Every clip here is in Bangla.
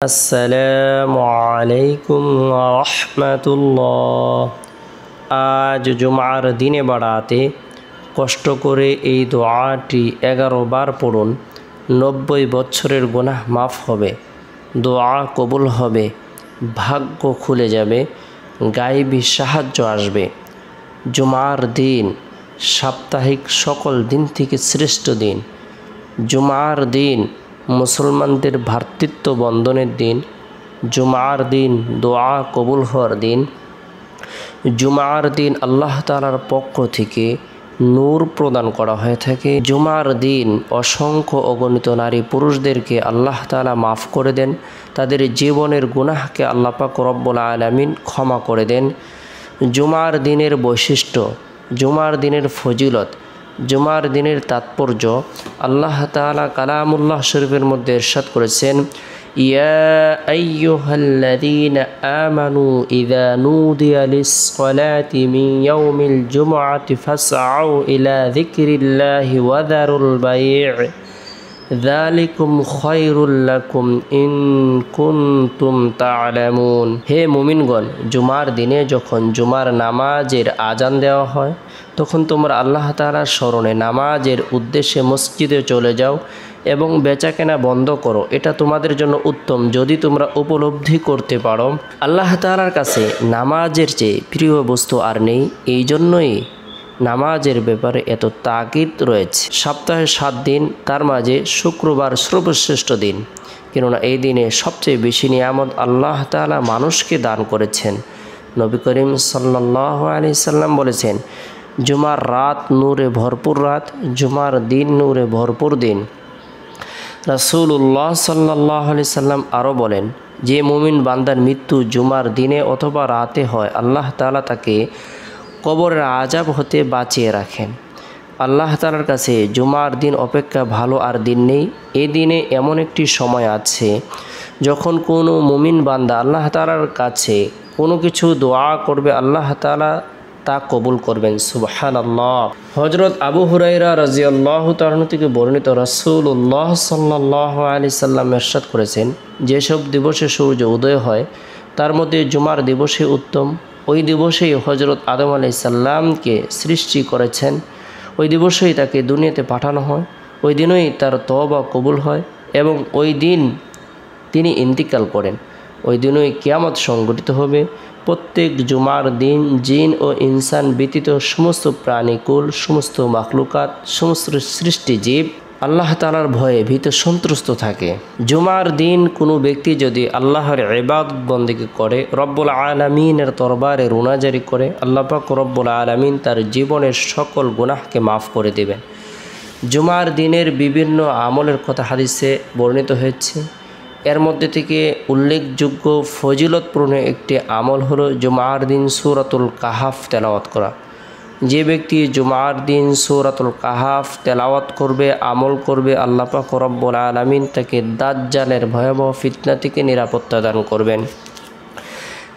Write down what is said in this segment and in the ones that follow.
আসসালামু আলাইকুম রহমতুল্লাহ। আজ জুমার দিনে বাড়াতে কষ্ট করে এই দোয়াটি 11 বার পড়ুন। 90 বছরের গুনাহ মাফ হবে, দোয়া কবুল হবে, ভাগ্য খুলে যাবে, গায়েবী সাহায্য আসবে। জুমার দিন সাপ্তাহিক সকল দিন থেকে শ্রেষ্ঠ দিন। জুমার দিন মুসলমানদের ভ্রাতৃত্ব বন্ধনের দিন। জুমার দিন দোয়া কবুল হওয়ার দিন। জুমার দিন আল্লাহ তাআলার পক্ষ থেকে নূর প্রদান করা হয়ে থাকে। জুমার দিন অসংখ্য অগণিত নারী পুরুষদেরকে আল্লাহ তাআলা মাফ করে দেন, তাদের জীবনের গুনাহকে আল্লাহ পাক রব্বুল আলামিন ক্ষমা করে দেন। জুমার দিনের বৈশিষ্ট্য, জুমার দিনের ফজিলত, জুমার দিনের তাৎপর্য আল্লাহ তাআলা কালামুল্লাহ শরীফের মধ্যে ইরশাদ করেছেন, ইয়া আইয়ুহাল্লাযীনা আমানু ইযা নুদিয়া লিস-সালাতি মিন ইয়াউমিল জুমআতি ফাসআউ ইলা যিকরিল্লাহি ওয়া যারুল বাই', যালিকুম খায়রুল লাকুম ইন কুনতুম তা'লামুন। হে মুমিনগণ, জুমার দিনে যখন জুমার নামাজের আজান দেওয়া হয় তখন তোমরা আল্লাহ তাআলার স্মরণে নামাজের উদ্দেশ্যে মসজিদে চলে যাও এবং বেচাকেনা বন্ধ করো। এটা তোমাদের জন্য উত্তম যদি তোমরা উপলব্ধি করতে পারো আল্লাহ তাআলার কাছে নামাজের চেয়ে প্রিয় বস্তু আর নেই। এই জন্যই নামাজের ব্যাপারে এত তাকিদ রয়েছে। সপ্তাহে 7 দিন, তার মাঝে শুক্রবার সর্বশ্রেষ্ঠ দিন, কেননা এই দিনে সবচেয়ে বেশি নিয়ামত আল্লাহ তাআলা মানুষকে দান করেছেন। নবী করিম সাল্লাল্লাহু আলাইহি সাল্লাম বলেছেন, জুমার রাত নূরে ভরপুর রাত, জুমার দিন নূরে ভরপুর দিন। রাসূলুল্লাহ সাল্লাল্লাহু আলাইহি সাল্লাম আরও বলেন, যে মুমিন বান্দার মৃত্যু জুমার দিনে অথবা রাতে হয় আল্লাহ তাআলা তাকে কবরের আযাব হতে বাঁচিয়ে রাখেন। আল্লাহ তাআলার কাছে জুমার দিন অপেক্ষা ভালো আর দিন নেই। এই দিনে এমন একটি সময় আছে যখন কোনো মুমিন বান্দা আল্লাহ তাআলার কাছে কোনো কিছু দোয়া করবে, আল্লাহ তাআলা তা কবুল করবেন। সুবহানাল্লাহ। হযরত আবু হুরায়রা রাদিয়াল্লাহু তাআলা থেকে বর্ণিত, রাসূলুল্লাহ সাল্লাল্লাহু আলাইহি সাল্লাম ইরশাদ করেছেন, যেসব দিবসে সূর্য উদয় হয় তার মধ্যে জুমার দিবসে উত্তম। ওই দিবসেই হযরত আদম আলাইহিস সালামকে সৃষ্টি করেছেন, ওই দিবসেই তাকে দুনিয়াতে পাঠানো হয়, ওই দিনই তার তওবা কবুল হয় এবং ওই দিন তিনি ইন্তিকাল করেন। ওই দিনই কিয়ামত সংঘটিত হবে। প্রত্যেক জুমার দিন জিন ও ইনসান ব্যতীত সমস্ত প্রাণীকুল, সমস্ত মাখলুকাত, সমস্ত সৃষ্টিজীব আল্লাহ তাআলার ভয়ে ভীত সন্ত্রস্ত থাকে। জুমার দিন কোনো ব্যক্তি যদি আল্লাহর ইবাদত বন্দেগী করে, রব্বুল আলামিনের দরবারে রুনাজারি করে, আল্লাহ পাক রব্বুল আলামিন তার জীবনের সকল গুনাহকে মাফ করে দেবেন। জুমার দিনের বিভিন্ন আমলের কথা হাদিসে বর্ণিত হয়েছে। এর মধ্যে থেকে উল্লেখযোগ্য ফজিলতপূর্ণ একটি আমল হলো জুমার দিন সূরাতুল কাহাফ তেলাওয়াত করা। যে ব্যক্তি জুমার দিন সূরাতুল কাহাফ তেলাওয়াত করবে, আমল করবে, আল্লাহ পাক রব্বুল আলামিন তাকে দাজ্জালের ভয়াবহ ফিতনা থেকে নিরাপত্তা দান করবেন।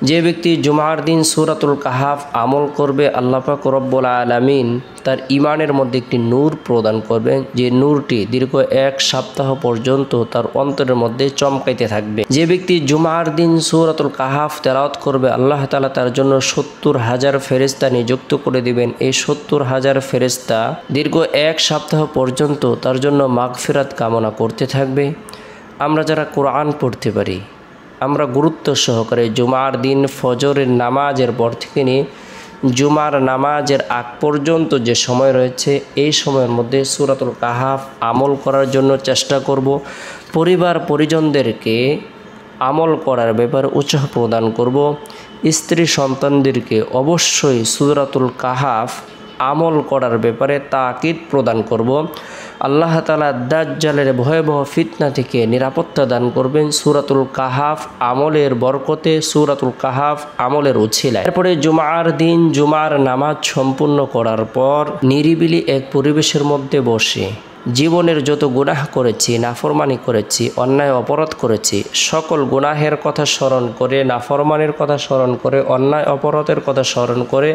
যে ব্যক্তি জুমার দিন সূরাতুল কাহাফ আমল করবে, আল্লাহ পাক রব্বুল আলামিন তার ঈমানের মধ্যে একটি নূর প্রদান করবেন, যে নূরটি দীর্ঘ 1 সপ্তাহ পর্যন্ত তার অন্তরের মধ্যে চমকাইতে থাকবে। যে ব্যক্তি জুমার দিন সূরাতুল কাহাফ তেলাওয়াত করবে, আল্লাহ তাআলা তার জন্য 70,000 ফেরেশতা নিযুক্ত করে দিবেন। এই 70,000 ফেরেশতা দীর্ঘ 1 সপ্তাহ পর্যন্ত তার জন্য মাগফিরাত কামনা করতে থাকবে। আমরা যারা কোরআন পড়তে পারি, আমরা গুরুত্ব সহকারে জুমার দিন ফজরের নামাজের পর থেকে নিয়ে জুমার নামাজের আগ পর্যন্ত যে সময় রয়েছে, এই সময়ের মধ্যে সূরাতুল কাহাফ আমল করার জন্য চেষ্টা করব। পরিবার পরিজনদেরকে আমল করার ব্যাপারে উৎসাহ প্রদান করব। স্ত্রী সন্তানদেরকে অবশ্যই সূরাতুল কাহাফ আমল করার ব্যাপারে তাকিদ প্রদান করব। আল্লাহ তাআলা দাজ্জালের ভয়াবহ ফিতনা থেকে নিরাপত্তা দান করবেন সূরাতুল কাহাফ আমলের বরকতে, সূরাতুল কাহাফ আমলের উছিলায়। এরপরে জুমার দিন জুমার নামাজ সম্পূর্ণ করার পর নিরিবিলি এক পরিবেশের মধ্যে বসে জীবনের যত গুনাহ করেছি, নাফরমানি করেছি, অন্যায় অপরাধ করেছি, সকল গুনাহের কথা স্মরণ করে, নাফরমানির কথা স্মরণ করে, অন্যায় অপরাধের কথা স্মরণ করে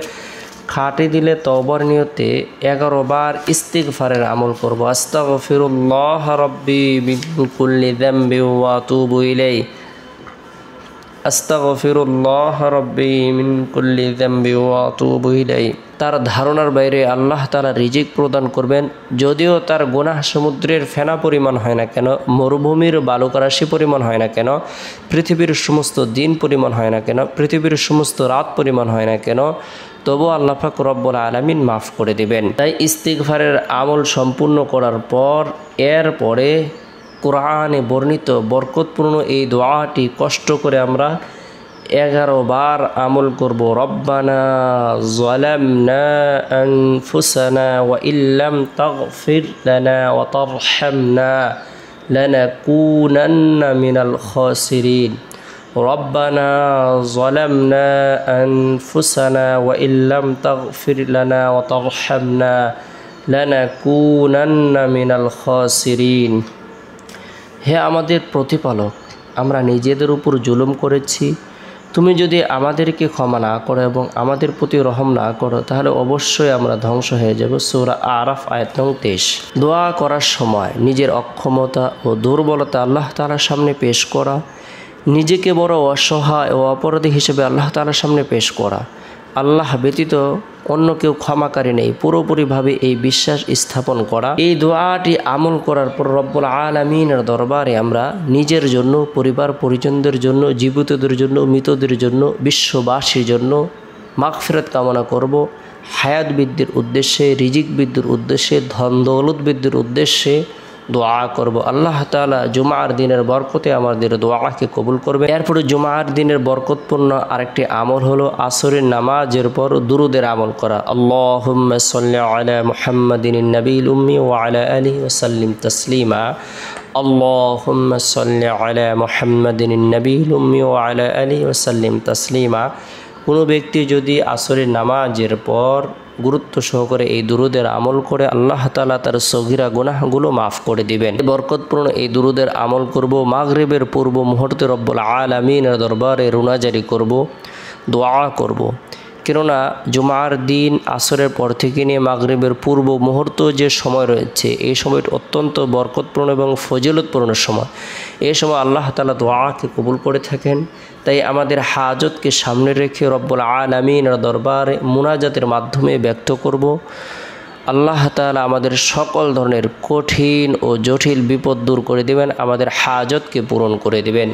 খাটি দিলে তওবার নিয়তে 11 বার ইস্তিগফারের আমল করব। আস্তাগফিরুল্লাহ রাব্বি মিন কুল্লি যামবি ওয়া আতুবু ইলাইহি আস্তাগফিরুল্লাহ রাব্বি মিন কুল্লি যামবি ওয়া আতুবু ইলাইহি। তার ধারণার বাইরে আল্লাহ তাআলা রিজিক প্রদান করবেন, যদিও তার গুনাহ সমুদ্রের ফেনা পরিমাণ হয় না কেন, মরুভূমির বালুকারাশি পরিমাণ হয় না কেন, পৃথিবীর সমস্ত দিন পরিমাণ হয় না কেন, পৃথিবীর সমস্ত রাত পরিমাণ হয় না কেন, তবু আল্লাহ পাক রব্বুল আলামিন মাফ করে দিবেন। তাই ইস্তিগফারের আমল সম্পূর্ণ করার পর এরপরে কোরআনে বর্ণিত বরকতপূর্ণ এই দোয়াটি কষ্ট করে আমরা 11 বার আমল করব। রব্বানা যালামনা আনফুসানা ওয়া ইল্লাম তাগফির লানা ওয়া তারহামনা লানাকুনান্না মিনাল খাসিরিন। রব্বানা যালামনা আনফুসানা ওয়া ইল্লাম তাগফির লানা ওয়া তারহামনা লানাকুনান্না মিনাল খাসিরিন। হে আমাদের প্রতিপালক, আমরা নিজেদের উপর জুলুম করেছি, তুমি যদি আমাদেরকে ক্ষমা না করো এবং আমাদের প্রতি রহম না করো তাহলে অবশ্যই আমরা ধ্বংস হয়ে যাব। সূরা আরাফ আয়াত নং 23। দোয়া করার সময় নিজের অক্ষমতা ও দুর্বলতা আল্লাহ তাআলার সামনে পেশ করা, নিজেকে বড় অসহায় ও অপরাধী হিসেবে আল্লাহ তাআলার সামনে পেশ করা, আল্লাহ ব্যতীত অন্য কেউ ক্ষমাকারী নেই, পুরোপুরিভাবে এই বিশ্বাস স্থাপন করা। এই দোয়াটি আমল করার পর রব্বুল আলামিনের দরবারে আমরা নিজের জন্য, পরিবার পরিজনদের জন্য, জীবিতদের জন্য, মৃতদের জন্য, বিশ্ববাসীর জন্য মাগফিরাত কামনা করব। হায়াত বৃদ্ধির উদ্দেশ্যে, রিজিক বৃদ্ধির উদ্দেশ্যে, ধন দৌলত বৃদ্ধির উদ্দেশ্যে দোয়া করব। আল্লাহ তাআলা জুমার দিনের বরকতে আমাদের দোয়াকে কবুল করবে। এরপরে জুমার দিনের বরকতপূর্ণ আরেকটি আমল হলো আসরের নামাজের পর দুরুদের আমল করা। আল্লাহুম্মা সাল্লি আলা মুহাম্মাদিন নবিয়্যিল উম্মি ওয়া আলা আলিহি ওয়া সাল্লিম তাসলিমা। আল্লাহুম্মা সাল্লি আলা মুহাম্মাদিন নবিয়্যিল উম্মি ওয়া আলা আলিহি ওয়া সাল্লিম তাসলিমা। কোনো ব্যক্তি যদি আসরের নামাজের পর গুরুত্ব সহকারে এই দুরুদের আমল করে আল্লাহ তাআলা তার সগীরা গুনাহগুলো মাফ করে দিবেন। বরকতপূর্ণ এই দুরুদের আমল করব। মাগরিবের পূর্ব মুহূর্তে রব্বুল আলামিনের দরবারে রুনাজারি করব, দোয়া করব। কেননা জুমার দিন আসরের পর থেকে নিয়ে মাগরিবের পূর্ব মুহূর্ত যে সময় রয়েছে, এই সময়টি অত্যন্ত বরকতপূর্ণ এবং ফজিলতপূর্ণ সময়। এই সময় আল্লাহ তাআলা দোয়াকে কবুল করে থাকেন। তাই আমাদের হাজতকে সামনে রেখে রব্বুল আলামিনের দরবারে মুনাজাতের মাধ্যমে ব্যক্ত করব। আল্লাহ তাআলা আমাদের সকল ধরনের কঠিন ও জটিল বিপদ দূর করে দেবেন, আমাদের হাজতকে পূরণ করে দেবেন।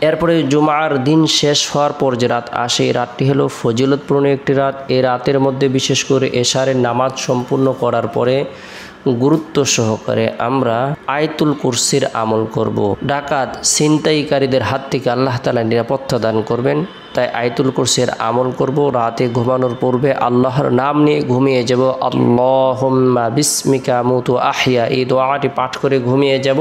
এরপরে জুমার দিন শেষ হওয়ার পর যে রাত আসে, এই রাতটি হলো ফজিলতপূর্ণ একটি রাত। এই রাতের মধ্যে বিশেষ করে এশারের নামাজ সম্পূর্ণ করার পরে গুরুত্ব সহকারে আমরা আয়াতুল কুরসির আমল করব। ডাকাত ছিনতাইকারীদের হাত থেকে আল্লাহ তাআলা নিরাপত্তা দান করবেন। তাই আয়াতুল কুরসির আমল করব। রাতে ঘুমানোর পূর্বে আল্লাহর নাম নিয়ে ঘুমিয়ে যাব। আল্লাহুম্মা বিসমিকা আমুতু আহইয়া, এই দোয়াটি পাঠ করে ঘুমিয়ে যাব।